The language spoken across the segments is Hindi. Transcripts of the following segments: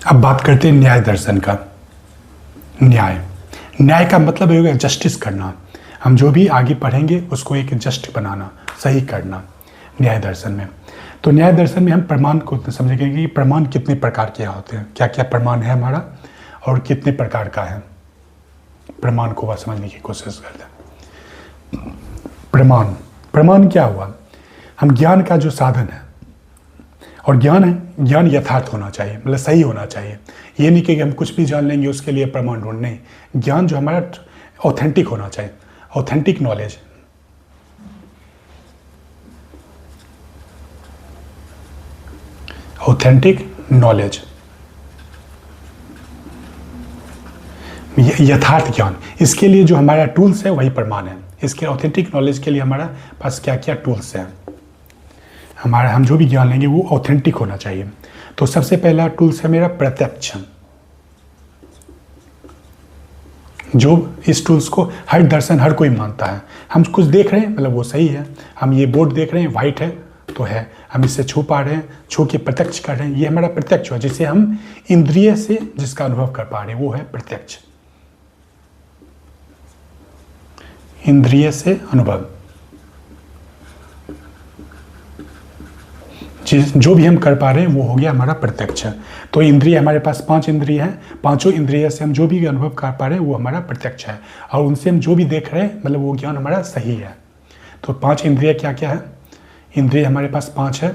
अब बात करते हैं न्याय दर्शन का। न्याय न्याय का मतलब होगा जस्टिस करना। हम जो भी आगे पढ़ेंगे उसको एक जस्ट बनाना, सही करना न्याय दर्शन में। तो न्याय दर्शन में हम प्रमाण को समझेंगे कि प्रमाण कितने प्रकार के होते हैं, क्या क्या प्रमाण है हमारा और कितने प्रकार का है। प्रमाण को वह समझने की कोशिश करते हैं। प्रमाण क्या हुआ? हम ज्ञान का जो साधन है, और ज्ञान है, ज्ञान यथार्थ होना चाहिए, मतलब सही होना चाहिए। ये नहीं कि हम कुछ भी जान लेंगे उसके लिए प्रमाण ढूंढ, नहीं। ज्ञान जो हमारा ऑथेंटिक होना चाहिए, ऑथेंटिक नॉलेज। ऑथेंटिक नॉलेज, यथार्थ ज्ञान, इसके लिए जो हमारा टूल्स है वही प्रमाण है। इसके ऑथेंटिक नॉलेज के लिए हमारा पास क्या क्या टूल्स हैं, हमारा हम जो भी ज्ञान लेंगे वो ऑथेंटिक होना चाहिए। तो सबसे पहला टूल्स है मेरा प्रत्यक्ष। जो इस टूल्स को हर दर्शन हर कोई मानता है। हम कुछ देख रहे हैं मतलब वो सही है, हम ये बोर्ड देख रहे हैं वाइट है तो है, हम इससे छू पा रहे हैं, छू के प्रत्यक्ष कर रहे हैं, ये हमारा प्रत्यक्ष है। जिसे हम इंद्रिय से जिसका अनुभव कर पा रहे हैं वो है प्रत्यक्ष, इंद्रिय से अनुभव। जो भी हम कर पा रहे हैं वो हो गया हमारा प्रत्यक्ष। तो इंद्रिय हमारे पास 5 इंद्रिय हैं, पांचों इंद्रिय से हम जो भी अनुभव कर पा रहे हैं वो हमारा प्रत्यक्ष है, और उनसे हम जो भी देख रहे हैं मतलब वो ज्ञान हमारा सही है। तो 5 इंद्रिय क्या क्या है? इंद्रिय हमारे पास 5 है।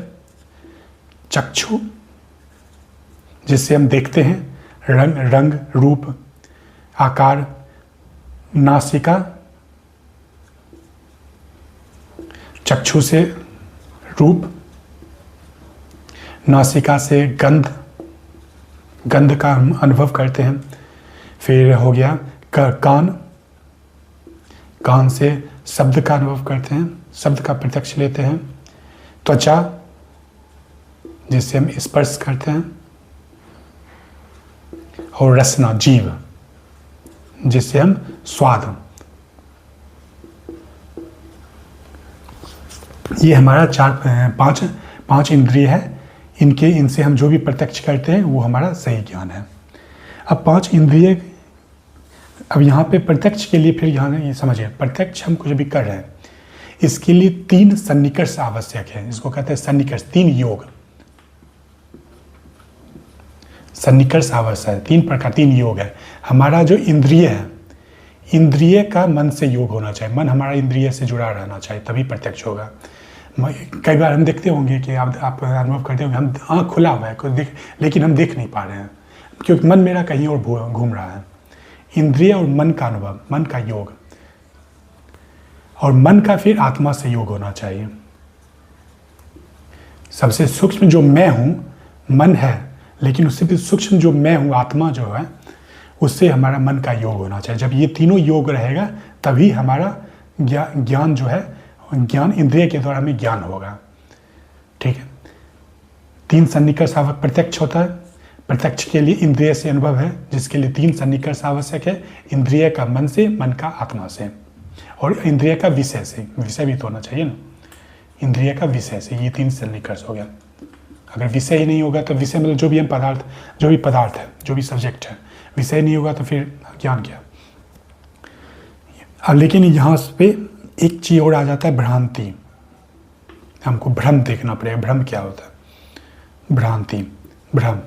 चक्षु, जिससे हम देखते हैं रंग रूप आकार। नासिका, चक्षु से रूप, नासिका से गंध, गंध का हम अनुभव करते हैं। फिर हो गया कान, कान से शब्द का अनुभव करते हैं, शब्द का प्रत्यक्ष लेते हैं। त्वचा, जिससे हम स्पर्श करते हैं। और रसना, जीव, जिससे हम स्वाद। ये हमारा पांच इंद्रिय है। इनसे हम जो भी प्रत्यक्ष करते हैं वो हमारा सही ज्ञान है। अब 5 इंद्रिय, अब यहाँ पे प्रत्यक्ष के लिए फिर यहाँ ये समझिए, प्रत्यक्ष हम कुछ भी कर रहे हैं इसके लिए 3 सन्निकर्ष आवश्यक है। इसको कहते हैं सन्निकर्ष, 3 योग। सन्निकर्ष आवश्यक है, 3 प्रकार, 3 योग है। हमारा जो इंद्रिय है, इंद्रिय का मन से योग होना चाहिए, मन हमारा इंद्रिय से जुड़ा रहना चाहिए, तभी प्रत्यक्ष होगा। कई बार हम देखते होंगे कि आप अनुभव करते होंगे, हम आँख खुला हुआ है कुछ लेकिन हम देख नहीं पा रहे हैं क्योंकि मन मेरा कहीं और घूम रहा है। इंद्रिय और मन का अनुभव, मन का योग, और मन का फिर आत्मा से योग होना चाहिए। सबसे सूक्ष्म जो मैं हूँ मन है, लेकिन उससे भी सूक्ष्म जो मैं हूँ आत्मा जो है, उससे हमारा मन का योग होना चाहिए। जब ये तीनों योग रहेगा तभी हमारा ज्ञान जो है, ज्ञान इंद्रिय के द्वारा हमें ज्ञान होगा। ठीक है। 3 सन्निकर्ष आवश्यक, प्रत्यक्ष होता है, प्रत्यक्ष के लिए इंद्रिय से अनुभव है, जिसके लिए 3 सन्निकर्ष आवश्यक है। इंद्रिय का मन से, मन का आत्मा से, और इंद्रिय का विषय से, विषय भी तो होना चाहिए ना, इंद्रिय का विषय से। ये 3 सन्निकर्ष हो गया। अगर विषय ही नहीं होगा तो विषय मतलब जो भी हम पदार्थ, जो भी पदार्थ है, जो भी सब्जेक्ट है, विषय नहीं होगा तो फिर ज्ञान क्या। अब लेकिन यहाँ पे एक चीज और आ जाता है, भ्रांति। हमको भ्रम देखना पड़ेगा। भ्रम क्या होता है? भ्रांति, भ्रम।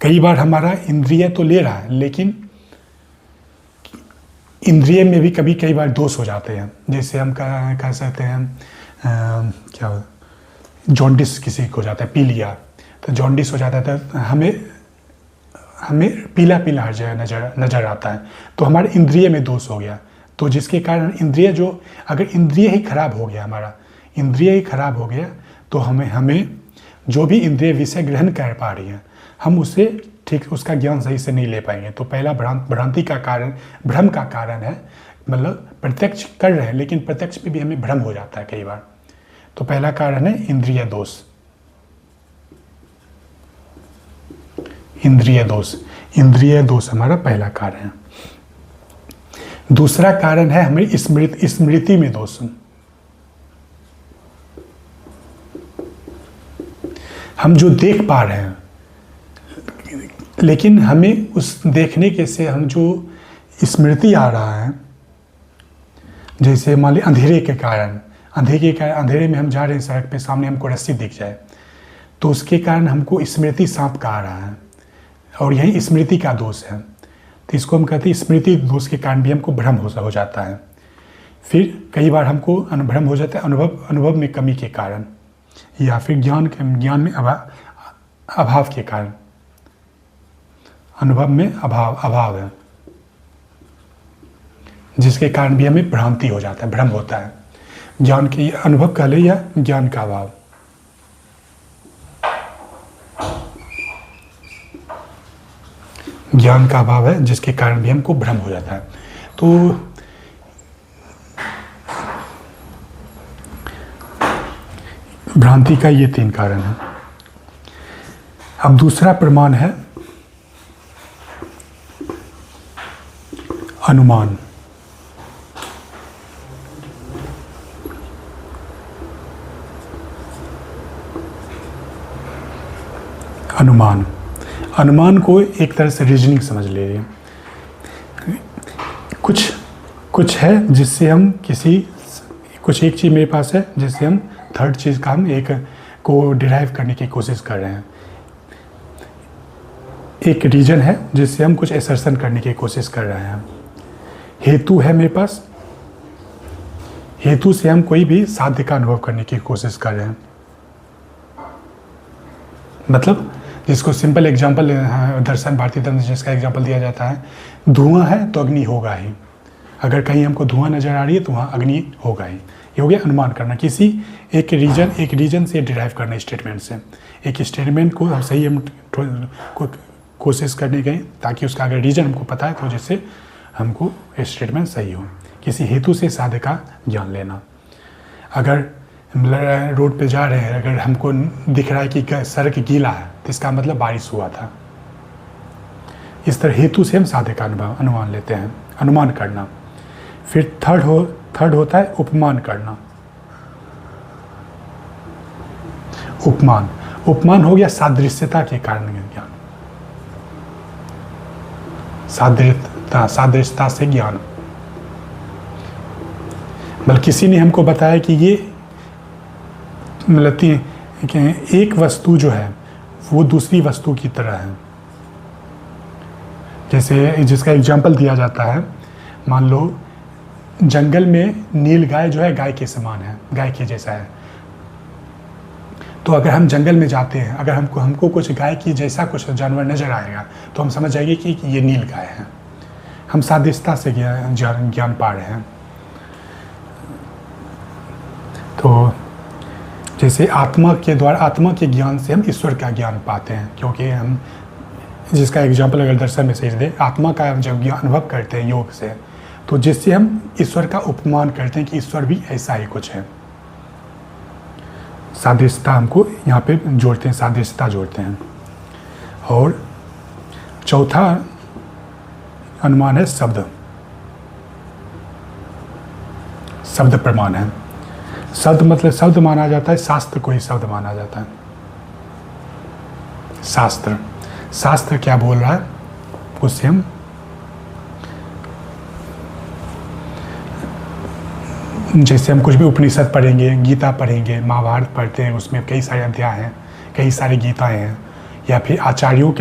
कई बार हमारा इंद्रिय तो ले रहा है, लेकिन इंद्रिय में भी कई बार दोष हो जाते हैं। जैसे हम कह सकते हैं क्या, जॉन्डिस किसी को हो जाता है, पी लिया तो जॉन्डिस हो जाता है, तो हमें पीला पीला हर जगह नजर आता है, तो हमारे इंद्रिय में दोष हो गया। तो जिसके कारण इंद्रिय जो, अगर इंद्रिय ही खराब हो गया, हमारा इंद्रिय ही खराब हो गया, तो हमें जो भी इंद्रिय विषय ग्रहण कर पा रही है, हम उसे ठीक उसका ज्ञान सही से नहीं ले पाएंगे। तो पहला भ्रांति का कारण, भ्रम का कारण है, मतलब प्रत्यक्ष कर रहे हैं लेकिन प्रत्यक्ष पे भी हमें भ्रम हो जाता है कई बार। तो पहला कारण है इंद्रिय दोष। इंद्रिय दोष, इंद्रिय दोष हमारा पहला कारण है। दूसरा कारण है हमें स्मृति में दोष। हम जो देख पा रहे हैं, लेकिन हमें उस देखने के से हम जो स्मृति आ रहा है, जैसे मान ली अंधेरे के कारण, अंधेरे में हम जा रहे हैं सड़क पे, सामने हमको रस्सी दिख जाए तो उसके कारण हमको स्मृति सांप का आ रहा है, और यही स्मृति का दोष है। तो इसको हम कहते हैं स्मृति दोष के कारण भी हमको भ्रम हो जाता है। फिर कई बार हमको भ्रम हो जाता है अनुभव में कमी के कारण, या फिर ज्ञान में अभाव के कारण। अनुभव में अभाव है, जिसके कारण भी हमें भ्रांति हो जाता है, भ्रम होता है। ज्ञान के अनुभव कह ले या ज्ञान का अभाव। ज्ञान का अभाव है जिसके कारण भी हमको भ्रम हो जाता है। तो भ्रांति का ये 3 कारण है। अब दूसरा प्रमाण है अनुमान। अनुमान को एक तरह से रीजनिंग समझ लीजिए। कुछ है जिससे हम कुछ एक चीज़ मेरे पास है जिससे हम थर्ड चीज़ का हम एक को डिराइव करने की कोशिश कर रहे हैं। एक रीजन है जिससे हम कुछ असर्शन करने की कोशिश कर रहे हैं। हेतु है मेरे पास, हेतु से हम कोई भी साध्य का अनुभव करने की कोशिश कर रहे हैं। मतलब जिसको सिंपल एग्जांपल दर्शन भारतीय दर्शन जिसका एग्जांपल दिया जाता है, धुआं है तो अग्नि होगा ही। अगर कहीं हमको धुआं नजर आ रही है तो वहाँ अग्नि होगा ही। ये हो गया अनुमान करना, किसी एक रीजन से डिराइव करना स्टेटमेंट से। एक स्टेटमेंट को हम सही कोशिश करने गए ताकि उसका अगर रीजन हमको पता है तो जिससे हमको स्टेटमेंट सही हो। किसी हेतु से साध्य का ज्ञान लेना। अगर रोड पे जा रहे हैं, अगर हमको दिख रहा है कि सड़क गीला है तो इसका मतलब बारिश हुआ था। इस तरह हेतु से हम साध्य का अनुमान लेते हैं, अनुमान करना। फिर थर्ड होता है उपमान करना। उपमान हो गया सादृश्यता के कारण ज्ञान, सादृश्यता से ज्ञान। बल्कि किसी ने हमको बताया कि ये मतलब एक वस्तु जो है वो दूसरी वस्तु की तरह है। जैसे जिसका एग्जाम्पल दिया जाता है, मान लो जंगल में नील गाय जो है गाय के समान है, गाय के जैसा है। तो अगर हम जंगल में जाते हैं, अगर हमको कुछ गाय की जैसा कुछ जानवर नजर आएगा तो हम समझ जाएंगे कि ये नील गाय है। हम सादृश्यता से ज्ञान पा रहे हैं। तो जैसे आत्मा के ज्ञान से हम ईश्वर का ज्ञान पाते हैं, क्योंकि हम जिसका एग्जाम्पल अगर दर्शन में सही दे, आत्मा का जब ज्ञान अनुभव करते हैं योग से, तो जिससे हम ईश्वर का उपमान करते हैं कि ईश्वर भी ऐसा ही कुछ है। सादृश्यता हमको यहाँ पे जोड़ते हैं, सादृश्यता जोड़ते हैं। और चौथा अनुमान है शब्द प्रमाण है। शब्द मतलब शब्द माना जाता है, शास्त्र को ही शब्द माना जाता है। शास्त्र क्या बोल रहा है उससे हम जैसे हम कुछ भी उपनिषद पढ़ेंगे, गीता पढ़ेंगे, महाभारत पढ़ते हैं, उसमें कई सारे अध्याय हैं, कई सारी गीताएं हैं, या फिर आचार्यों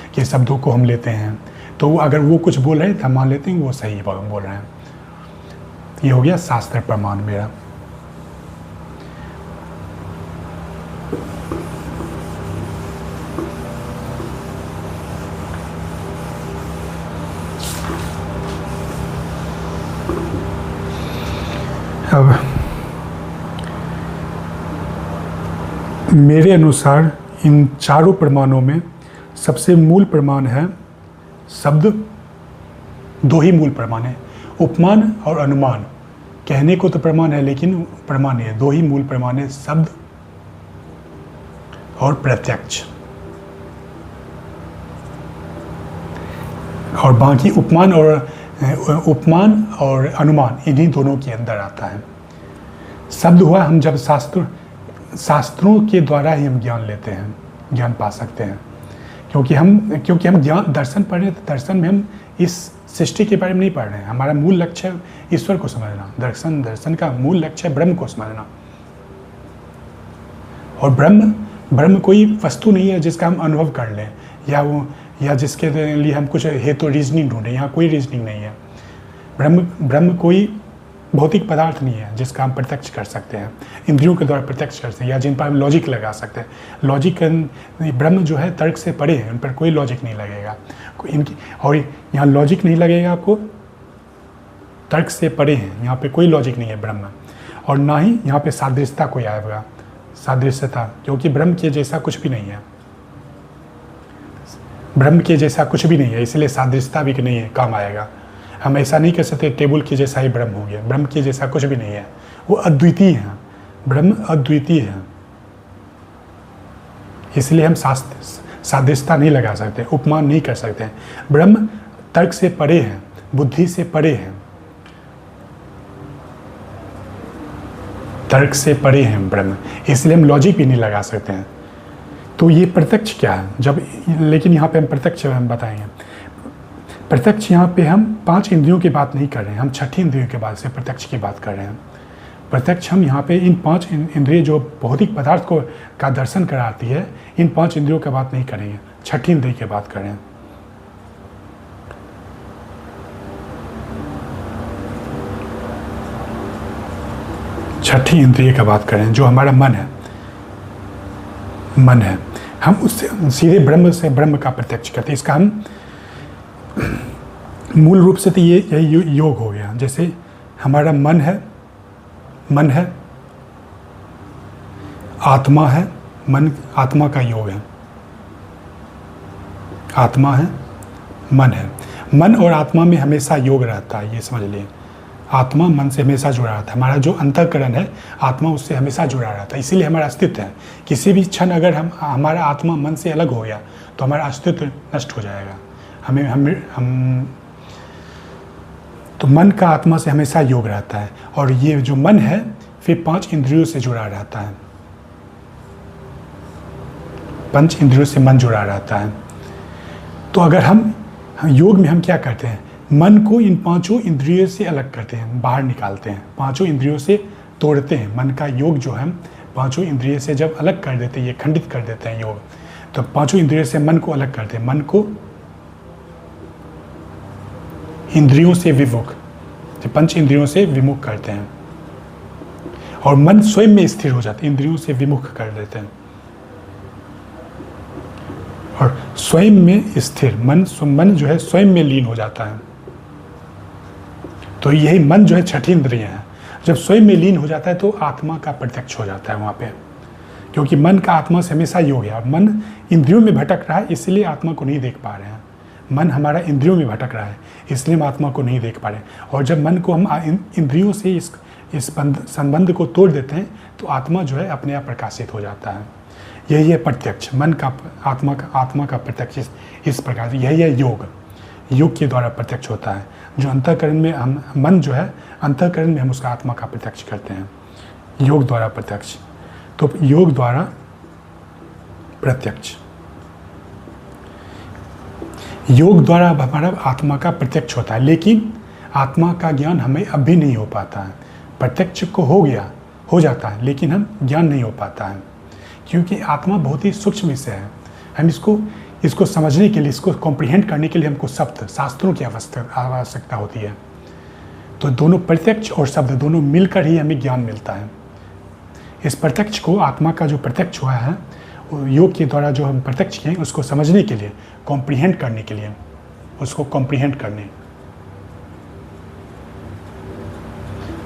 के शब्दों को हम लेते हैं, तो अगर वो कुछ बोल रहे हैं तो हम मान लेते हैं वो सही बोल रहे हैं। ये हो गया शास्त्र प्रमाण मेरा। अब मेरे अनुसार इन चारों प्रमाणों में सबसे मूल प्रमाण है शब्द। 2 ही मूल प्रमाण है, उपमान और अनुमान। कहने को तो प्रमाण है लेकिन प्रमाण नहीं है। 2 ही मूल प्रमाण है, शब्द और प्रत्यक्ष। और बाकी उपमान और अनुमान इन्हीं दोनों के अंदर आता है। शब्द हुआ हम जब शास्त्रों के द्वारा ही हम ज्ञान लेते हैं, ज्ञान पा सकते हैं। क्योंकि हम ज्ञान दर्शन पढ़ रहे हैं, तो दर्शन में हम इस सृष्टि के बारे में नहीं पढ़ रहे हैं। हमारा मूल लक्ष्य है ईश्वर को समझना। दर्शन का मूल लक्ष्य है ब्रह्म को समझना। और ब्रह्म कोई वस्तु नहीं है जिसका हम अनुभव कर लें या जिसके लिए हम कुछ हेतु रीजनिंग ढूंढें। यहाँ कोई रीजनिंग नहीं है। ब्रह्म कोई भौतिक पदार्थ नहीं है जिसका हम प्रत्यक्ष कर सकते हैं, इंद्रियों के द्वारा प्रत्यक्ष कर सकते हैं, या जिन पर हम लॉजिक लगा सकते हैं। लॉजिक ब्रह्म जो है तर्क से परे है, उन पर कोई लॉजिक नहीं लगेगा। और यहाँ लॉजिक नहीं लगेगा आपको, तर्क से परे हैं, यहाँ पे कोई लॉजिक नहीं है ब्रह्म। और ना ही यहाँ पे सादृश्यता कोई आएगा, सादृश्यता, क्योंकि ब्रह्म के जैसा कुछ भी नहीं है। ब्रह्म के जैसा कुछ भी नहीं है, इसलिए सादृश्यता भी नहीं है काम आएगा। हम ऐसा नहीं कह सकते टेबल के जैसा ही ब्रह्म हो गया। ब्रह्म के जैसा कुछ भी नहीं है, वो अद्वितीय है। ब्रह्म अद्वितीय है, इसलिए हम सादृश्यता नहीं लगा सकते, उपमान नहीं कर सकते। ब्रह्म तर्क से परे है, बुद्धि से परे है, तर्क से परे हैं ब्रह्म, इसलिए हम लॉजिक भी नहीं लगा सकते हैं। तो ये प्रत्यक्ष क्या है? लेकिन यहाँ पे हम प्रत्यक्ष बताएंगे। प्रत्यक्ष यहाँ पे हम 5 इंद्रियों की बात नहीं कर रहे हैं, हम 6ठी इंद्रियों के बाद से प्रत्यक्ष की बात कर रहे हैं। प्रत्यक्ष हम यहाँ पे इन 5 इंद्रिय जो भौतिक पदार्थ का दर्शन कराती है, इन 5 इंद्रियों की बात नहीं करेंगे, 6ठी इंद्रिय की बात कर रहे हैं। छठी इंद्रिय का बात करें, जो हमारा मन है, हम उससे सीधे ब्रह्म का प्रत्यक्ष करते हैं। इसका हम मूल रूप से तो यही योग हो गया। जैसे हमारा मन है, आत्मा है, मन आत्मा का योग है, आत्मा है, मन है। मन और आत्मा में हमेशा योग रहता है, ये समझ लिए। आत्मा मन से हमेशा जुड़ा रहता है। हमारा जो अंतःकरण है, आत्मा उससे हमेशा जुड़ा रहता है, इसीलिए हमारा अस्तित्व है। किसी भी क्षण अगर हमारा आत्मा मन से अलग हो गया तो हमारा अस्तित्व नष्ट हो जाएगा। तो मन का आत्मा से हमेशा योग रहता है। और ये जो मन है फिर 5 इंद्रियों से जुड़ा रहता है, 5 इंद्रियों से मन जुड़ा रहता है। तो अगर हम योग में हम क्या करते हैं, मन को इन 5 इंद्रियों से अलग करते हैं, बाहर निकालते हैं, 5 इंद्रियों से तोड़ते हैं। मन का योग जो है 5 इंद्रियों से जब अलग कर देते हैं, ये खंडित कर देते हैं योग, तो 5 इंद्रियों से मन को अलग करते हैं, मन को इंद्रियों से विमुख, 5 इंद्रियों से विमुख करते हैं। और मन स्वयं में स्थिर हो जाता है, इंद्रियों से विमुख कर देते हैं। और स्वयं में स्थिर मन जो है स्वयं में लीन हो जाता है। तो यही मन जो है 6ठी इंद्रिय है। जब स्वयं में लीन हो जाता है तो आत्मा का प्रत्यक्ष हो जाता है वहाँ पे, क्योंकि मन का आत्मा से हमेशा योग है। और मन इंद्रियों में भटक रहा है, इसलिए आत्मा को नहीं देख पा रहे हैं। मन हमारा इंद्रियों में भटक रहा है, इसलिए हम आत्मा को नहीं देख पा रहे। और जब मन को हम इंद्रियों से इस संबंध को तोड़ देते हैं तो आत्मा जो है अपने आप प्रकाशित हो जाता है। यही है प्रत्यक्ष, मन का आत्मा का प्रत्यक्ष इस प्रकार। यही है योग के द्वारा प्रत्यक्ष होता है। जो अंतःकरण में हम मन जो है अंतःकरण में हम उसका आत्मा का प्रत्यक्ष करते हैं, योग द्वारा प्रत्यक्ष। तो योग द्वारा प्रत्यक्ष, योग द्वारा हमारा आत्मा का प्रत्यक्ष होता है। लेकिन आत्मा का ज्ञान हमें अब भी नहीं हो पाता है। प्रत्यक्ष को हो जाता है, लेकिन हम ज्ञान नहीं हो पाता है, क्योंकि आत्मा बहुत ही सूक्ष्म विषय है। हम इसको समझने के लिए, इसको कॉम्प्रिहेंड करने के लिए हमको शब्द शास्त्रों की आवश्यकता होती है। तो दोनों प्रत्यक्ष और शब्द दोनों मिलकर ही हमें ज्ञान मिलता है। इस प्रत्यक्ष को, आत्मा का जो प्रत्यक्ष हुआ है योग के द्वारा जो हम प्रत्यक्ष किए, उसको समझने के लिए, कॉम्प्रिहेंड करने के लिए, उसको कॉम्प्रिहेंड करने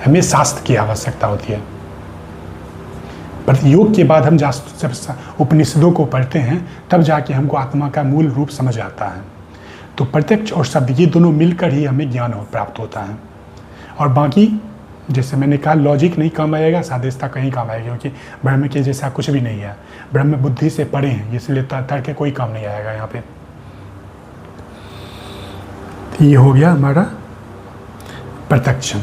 हमें शास्त्र की आवश्यकता होती है। पर योग के बाद हम जब उपनिषदों को पढ़ते हैं तब जाके हमको आत्मा का मूल रूप समझ आता है। तो प्रत्यक्ष और शब्द ये दोनों मिलकर ही हमें ज्ञान प्राप्त होता है। और बाकी जैसे मैंने कहा, लॉजिक नहीं काम आएगा, सादृश्यता कहीं काम आएगी, क्योंकि ब्रह्म के जैसा कुछ भी नहीं है। ब्रह्म बुद्धि से परे हैं, इसलिए तर्क कोई काम नहीं आएगा यहाँ पे। ये हो गया हमारा प्रत्यक्ष।